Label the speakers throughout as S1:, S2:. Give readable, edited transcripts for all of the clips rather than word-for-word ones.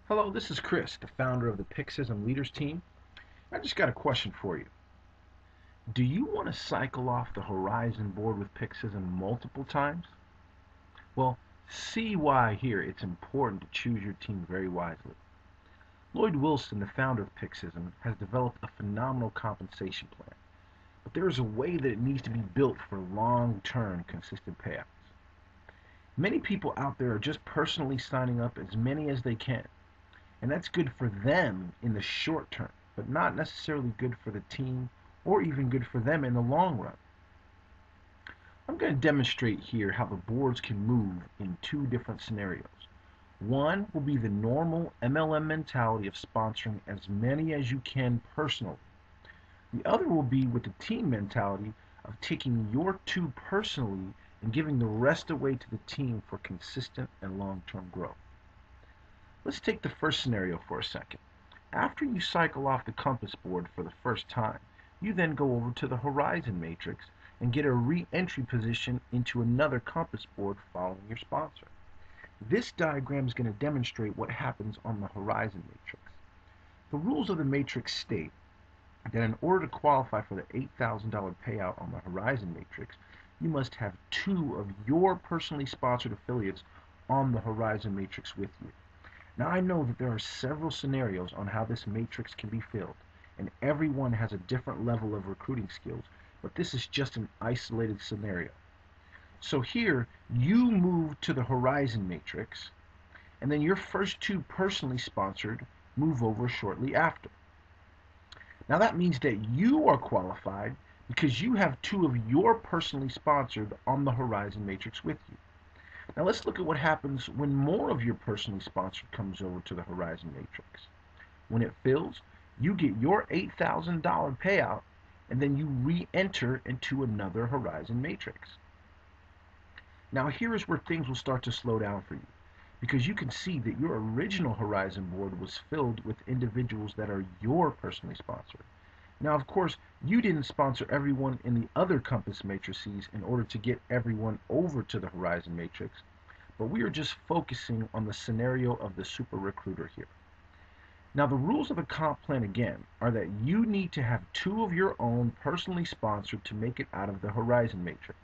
S1: Hello, this is Chris, the founder of the Pyxism Leaders Team. I just got a question for you. Do you want to cycle off the horizon board with Pyxism multiple times? Well, see why here it's important to choose your team very wisely. Lloyd Wilson, the founder of Pyxism, has developed a phenomenal compensation plan, but there is a way that it needs to be built for long-term consistent payouts. Many people out there are just personally signing up as many as they can, and that's good for them in the short term, but not necessarily good for the team or even good for them in the long run. I'm going to demonstrate here how the boards can move in two different scenarios. One will be the normal MLM mentality of sponsoring as many as you can personally. The other will be with the team mentality of taking your two personally and giving the rest away to the team for consistent and long-term growth. Let's take the first scenario for a second. After you cycle off the compass board for the first time, you then go over to the horizon matrix and get a re-entry position into another compass board following your sponsor. This diagram is going to demonstrate what happens on the horizon matrix. The rules of the matrix state that in order to qualify for the $8,000 payout on the horizon matrix, you must have two of your personally sponsored affiliates on the horizon matrix with you. Now I know that there are several scenarios on how this matrix can be filled, and everyone has a different level of recruiting skills, but this is just an isolated scenario. So here, you move to the horizon matrix, and then your first two personally sponsored move over shortly after. Now that means that you are qualified because you have two of your personally sponsored on the horizon matrix with you. Now let's look at what happens when more of your personally sponsored comes over to the horizon matrix. When it fills, you get your $8,000 payout, and then you re-enter into another horizon matrix. Now here is where things will start to slow down for you, because you can see that your original horizon board was filled with individuals that are your personally sponsored. Now, of course, you didn't sponsor everyone in the other compass matrices in order to get everyone over to the horizon matrix, but we are just focusing on the scenario of the super recruiter here. Now, the rules of the comp plan again are that you need to have two of your own personally sponsored to make it out of the horizon matrix.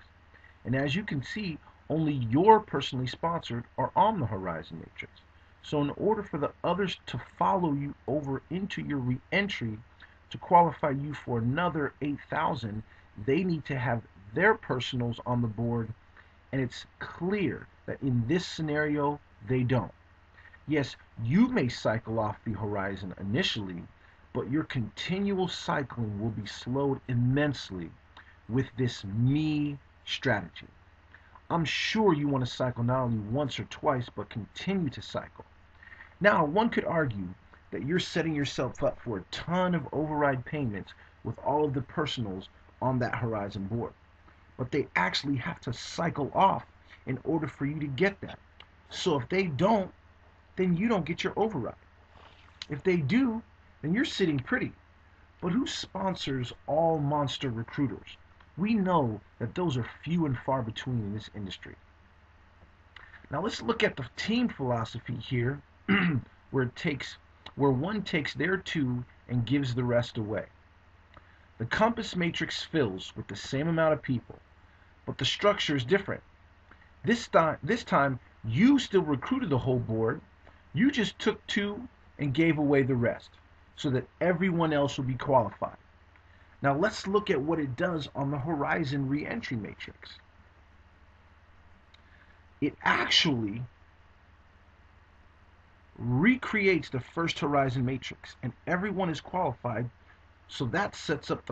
S1: And as you can see, only your personally sponsored are on the horizon matrix. So in order for the others to follow you over into your re-entry, to qualify you for another 8,000, they need to have their personals on the board, and it's clear that in this scenario, they don't. Yes, you may cycle off the horizon initially, but your continual cycling will be slowed immensely with this me strategy. I'm sure you want to cycle not only once or twice, but continue to cycle. Now, one could argue that you're setting yourself up for a ton of override payments with all of the personals on that horizon board. But they actually have to cycle off in order for you to get that. So if they don't, then you don't get your override. If they do, then you're sitting pretty. But who sponsors all monster recruiters? We know that those are few and far between in this industry. Now let's look at the team philosophy here, where one takes their two and gives the rest away. The compass matrix fills with the same amount of people, but the structure is different. This time you still recruited the whole board. You just took two and gave away the rest, so that everyone else will be qualified. Now let's look at what it does on the horizon re-entry matrix. It actually recreates the first horizon matrix, and everyone is qualified, so that sets up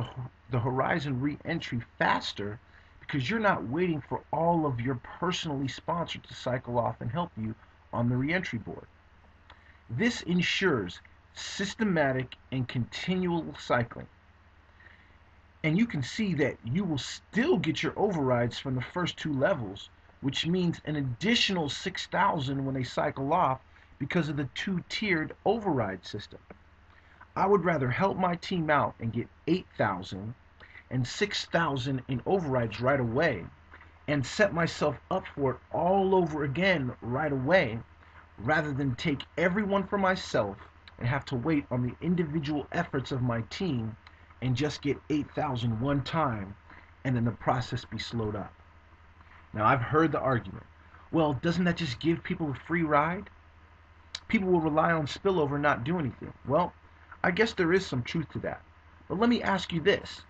S1: the horizon re-entry faster because you're not waiting for all of your personally sponsored to cycle off and help you on the re-entry board. This ensures systematic and continual cycling. And you can see that you will still get your overrides from the first two levels, which means an additional 6,000 when they cycle off because of the two-tiered override system. I would rather help my team out and get 8,000 and 6,000 in overrides right away and set myself up for it all over again right away, rather than take everyone for myself and have to wait on the individual efforts of my team and just get 8,000 one time and then the process be slowed up. Now, I've heard the argument, well, doesn't that just give people a free ride? People will rely on spillover and not do anything. Well, I guess there is some truth to that. But let me ask you this.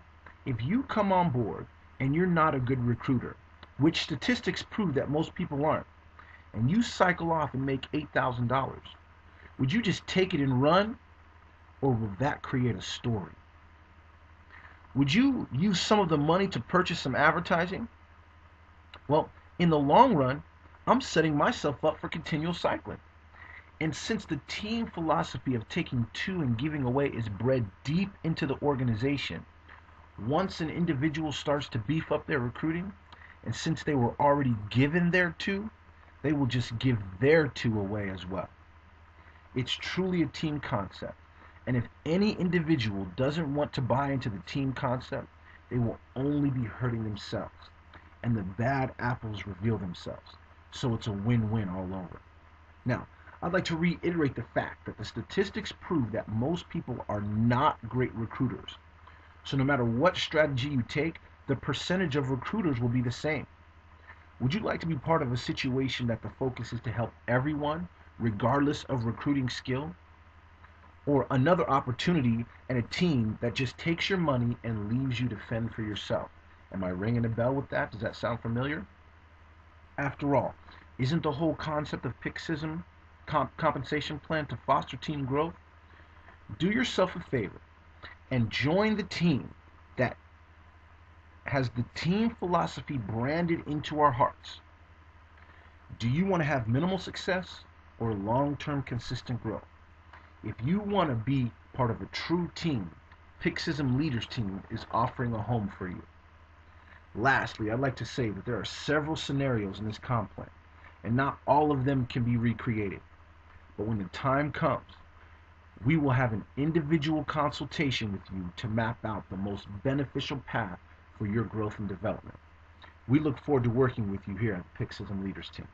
S1: If you come on board and you're not a good recruiter, which statistics prove that most people aren't, and you cycle off and make $8,000, would you just take it and run, or will that create a story? Would you use some of the money to purchase some advertising? Well, in the long run, I'm setting myself up for continual cycling. And since the team philosophy of taking two and giving away is bred deep into the organization, once an individual starts to beef up their recruiting, and since they were already given their two, they will just give their two away as well. It's truly a team concept. And if any individual doesn't want to buy into the team concept, they will only be hurting themselves. And the bad apples reveal themselves. So it's a win-win all over. Now, I'd like to reiterate the fact that the statistics prove that most people are not great recruiters. So no matter what strategy you take, the percentage of recruiters will be the same. Would you like to be part of a situation that the focus is to help everyone, regardless of recruiting skill? Or another opportunity and a team that just takes your money and leaves you to fend for yourself? Am I ringing a bell with that? Does that sound familiar? After all, isn't the whole concept of Pyxism compensation plan to foster team growth? Do yourself a favor and join the team that has the team philosophy branded into our hearts. Do you want to have minimal success or long-term consistent growth? If you want to be part of a true team, Pyxism Leaders Team is offering a home for you. Lastly, I'd like to say that there are several scenarios in this comp plan, and not all of them can be recreated. But when the time comes, we will have an individual consultation with you to map out the most beneficial path for your growth and development. We look forward to working with you here at the Pyxism Leaders Team.